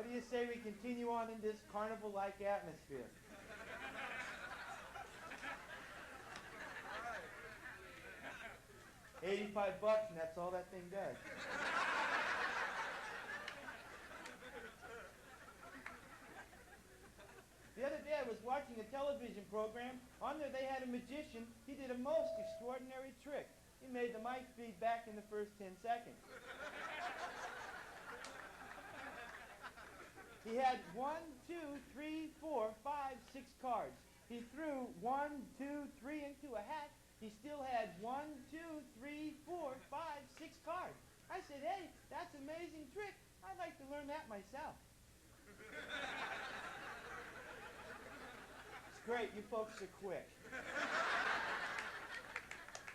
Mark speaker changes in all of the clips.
Speaker 1: What do you say we continue on in this carnival-like atmosphere? $85, and that's all that thing does. The other day I was watching a television program. On there they had a magician. He did a most extraordinary trick. He made the mic feed back in the first 10 seconds. He had 1, 2, 3, 4, 5, 6 cards. He threw 1, 2, 3 into a hat. He still had 1, 2, 3, 4, 5, 6 cards. I said, hey, that's an amazing trick. I'd like to learn that myself. It's great, you folks are quick.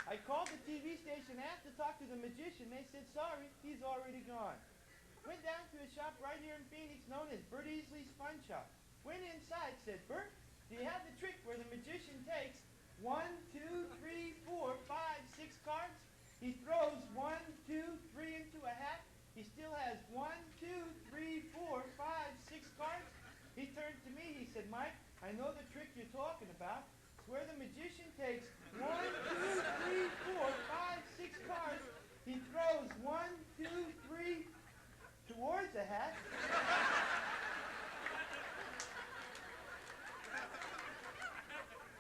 Speaker 1: I called the TV station, asked to talk to the magician. They said, sorry, he's already gone. Went down to a shop right here in Phoenix known as Bert Easley's Fun Shop. Went inside, said, Bert, do you have the trick where the magician takes 1, 2, 3, 4, 5, 6 cards? He throws 1, 2, 3 into a hat. He still has 1, 2, 3, 4, 5, 6 cards. He turned to me, he said, Mike, I know the trick you're talking about. It's where the magician takes 1, 2, 3, 4, 5, 6 cards. He throws 1, 2, 3 towards a hat.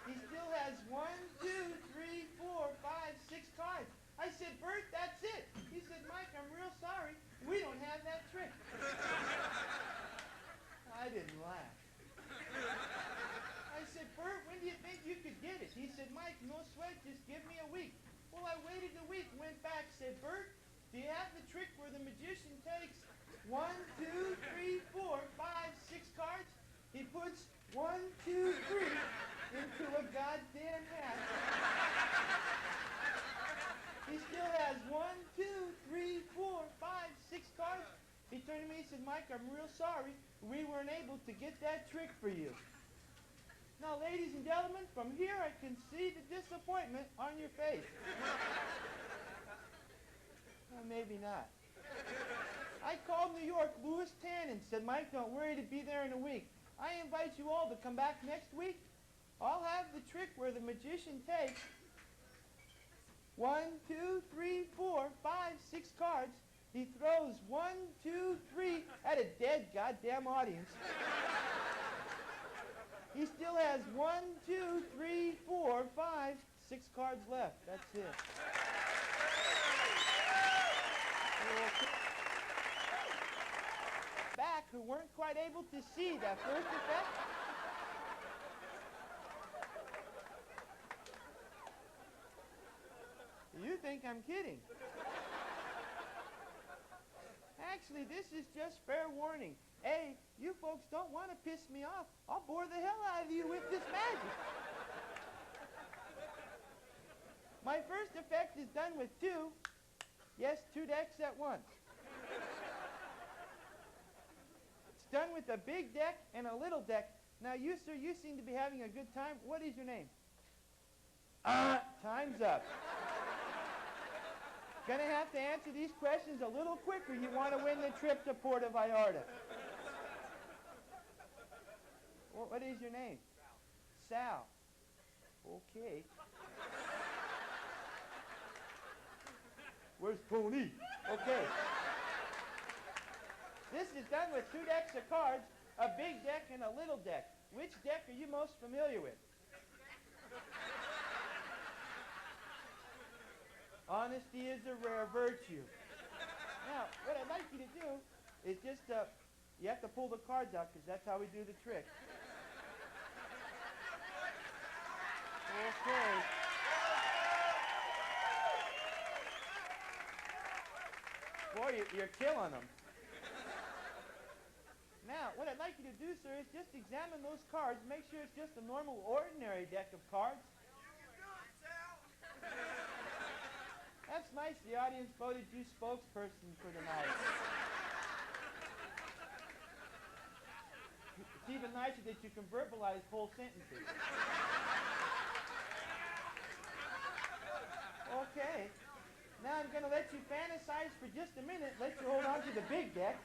Speaker 1: He still has 1, 2, 3, 4, 5, 6 cards. I said, Bert, that's it. He said, Mike, I'm real sorry. We don't have that trick. I didn't laugh. I said, Bert, when do you think you could get it? He said, Mike, no sweat, just give me a week. Well, I waited a week, went back, said, Bert, do you have the trick where the magician takes 1, 2, 3, 4, 5, 6 cards? He puts 1, 2, 3 into a goddamn hat. He still has 1, 2, 3, 4, 5, 6 cards. He turned to me and said, Mike, I'm real sorry. We weren't able to get that trick for you. Now, ladies and gentlemen, from here I can see the disappointment on your face. Well, maybe not. I called New York, Louis Tannen, said, Mike, don't worry to be there in a week. I invite you all to come back next week. I'll have the trick where the magician takes 1, 2, 3, 4, 5, 6 cards. He throws 1, 2, 3 at a dead goddamn audience. He still has 1, 2, 3, 4, 5, 6 cards left. That's it. Back who weren't quite able to see that first effect. You think I'm kidding. Actually, this is just fair warning. A, you folks don't want to piss me off. I'll bore the hell out of you with this magic. My first effect is done with 2. Yes, 2 decks at once. It's done with a big deck and a little deck. Now, you, sir, you seem to be having a good time. What is your name? Time's up. Gonna have to answer these questions a little quicker. You want to win the trip to Puerto Vallarta. What is your name? Sal. Okay. Where's Tony? Okay. This is done with 2 decks of cards, a big deck and a little deck. Which deck are you most familiar with? Honesty is a rare virtue. Now, what I'd like you to do is just, you have to pull the cards out because that's how we do the trick. Okay. Boy, you're killing them. Now, what I'd like you to do, sir, is just examine those cards. Make sure it's just a normal, ordinary deck of cards. That's nice. The audience voted you spokesperson for tonight. It's even nicer that you can verbalize whole sentences. Okay. Now I'm going to let you fantasize for just a minute. Let you hold on to the big deck.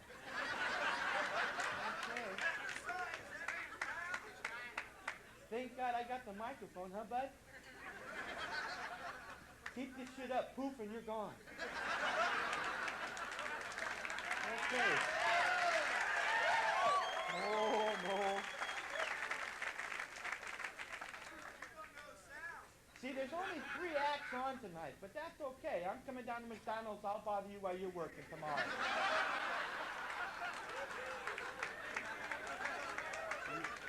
Speaker 1: Thank God I got the microphone, huh, bud? Keep this shit up, poof, and you're gone. Okay. No. See, there's only 3 acts on tonight, but that's okay. I'm coming down to McDonald's. I'll bother you while you're working tomorrow.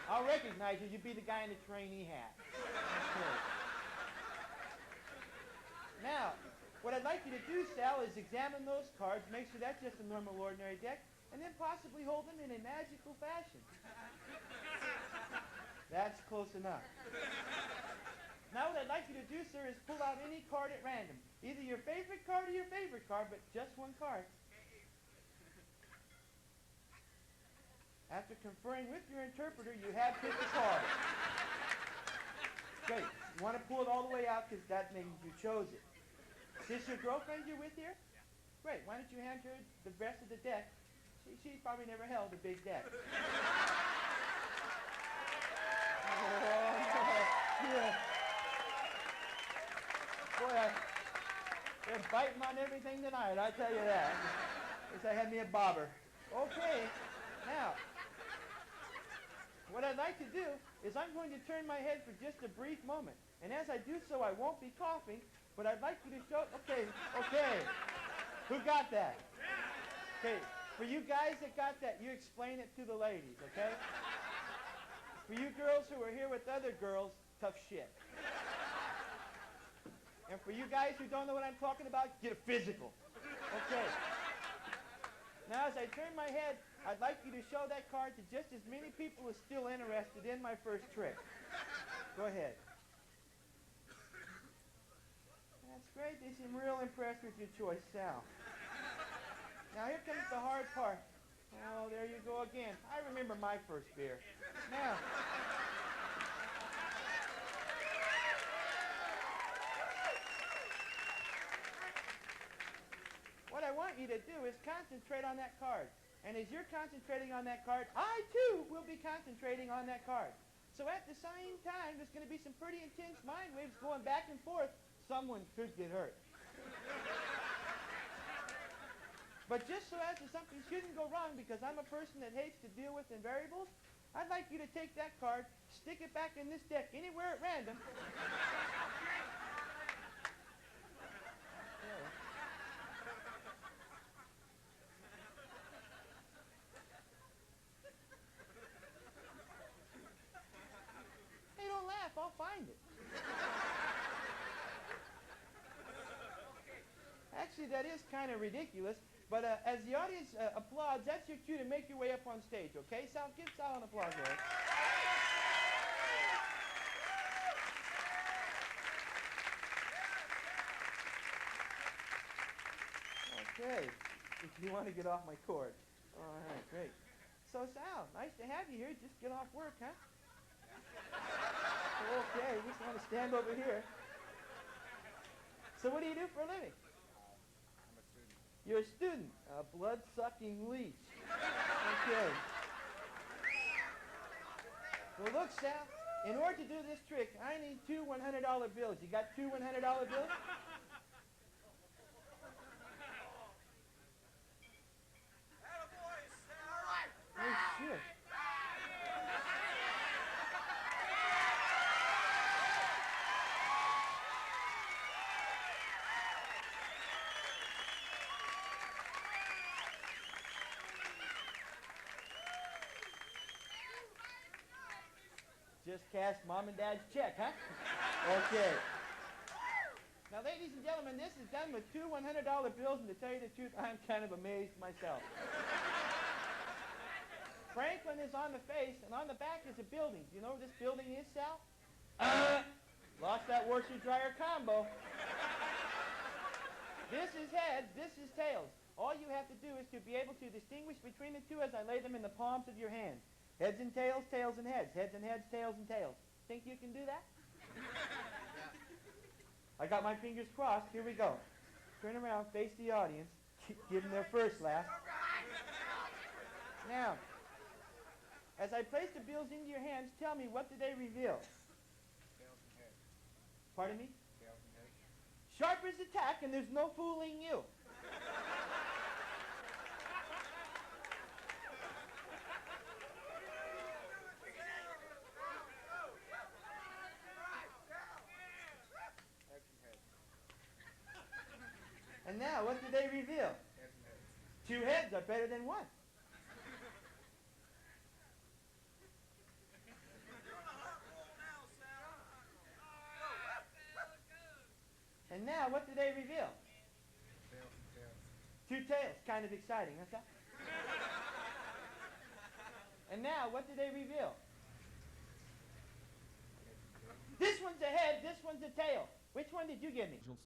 Speaker 1: I'll recognize you. You'd be the guy in the trainee hat. Okay. Now, what I'd like you to do, Sal, is examine those cards, make sure that's just a normal, ordinary deck, and then possibly hold them in a magical fashion. That's close enough. Now what I'd like you to do, sir, is pull out any card at random. Either your favorite card or your favorite card, but just one card. After conferring with your interpreter, you have picked a card. Great. You want to pull it all the way out because that means you chose it. Is this your girlfriend you're with here? Great. Why don't you hand her the rest of the deck? She's probably never held a big deck. Yeah. Boy, they're biting on everything tonight, I tell you that. Wish I had me a bobber. Okay, now, what I'd like to do is I'm going to turn my head for just a brief moment. And as I do so, I won't be coughing, but I'd like you to show... Okay. Who got that? Okay, for you guys that got that, you explain it to the ladies, okay? For you girls who are here with other girls, tough shit. And for you guys who don't know what I'm talking about, get a physical. Okay. Now, as I turn my head, I'd like you to show that card to just as many people as still interested in my first trick. Go ahead. That's great. They seem real impressed with your choice, Sal. Now, here comes the hard part. Oh, there you go again. I remember my first beer. Now... what I want you to do is concentrate on that card. And as you're concentrating on that card, I, too, will be concentrating on that card. So at the same time, there's going to be some pretty intense mind waves going back and forth. Someone could get hurt. But just so as if something shouldn't go wrong, because I'm a person that hates to deal with invariables, I'd like you to take that card, stick it back in this deck anywhere at random. Hey, don't laugh. I'll find it. Actually, that is kind of ridiculous. But as the audience applauds, that's your cue to make your way up on stage, okay? Sal, give Sal an applause there. Okay, if you want to get off my cord. All right, great. So, Sal, nice to have you here. Just get off work, huh? Okay, we just want to stand over here. So what do you do for a living? You're a student, a blood-sucking leech. Okay. Well, look, Sal, in order to do this trick, I need 2 $100 bills. You got 2 $100 bills? Oh, shit. Just cash Mom and Dad's check, huh? Okay. Now, ladies and gentlemen, this is done with 2 $100 bills, and to tell you the truth, I'm kind of amazed myself. Franklin is on the face, and on the back is a building. Do you know where this building is, Sal? Lost that washer-dryer combo. This is heads, this is tails. All you have to do is to be able to distinguish between the two as I lay them in the palms of your hand. Heads and tails, tails and heads. Heads and heads, tails and tails. Think you can do that? I got my fingers crossed. Here we go. Turn around, face the audience. Give them their first laugh. Now, As I place the bills into your hands, tell me, what do they reveal?
Speaker 2: Tails and heads.
Speaker 1: Pardon me?
Speaker 2: Tails and heads.
Speaker 1: Sharp as a tack, and there's no fooling you.
Speaker 2: Heads and heads.
Speaker 1: And now, what do they reveal?
Speaker 2: Heads and heads.
Speaker 1: Two heads are better than one. And now, what do they reveal?
Speaker 2: Tails and tails.
Speaker 1: Two tails. Kind of exciting, huh, sir? And now, what do they reveal?
Speaker 2: Heads and tails.
Speaker 1: This one's a head, this one's a tail. Which one did you give me?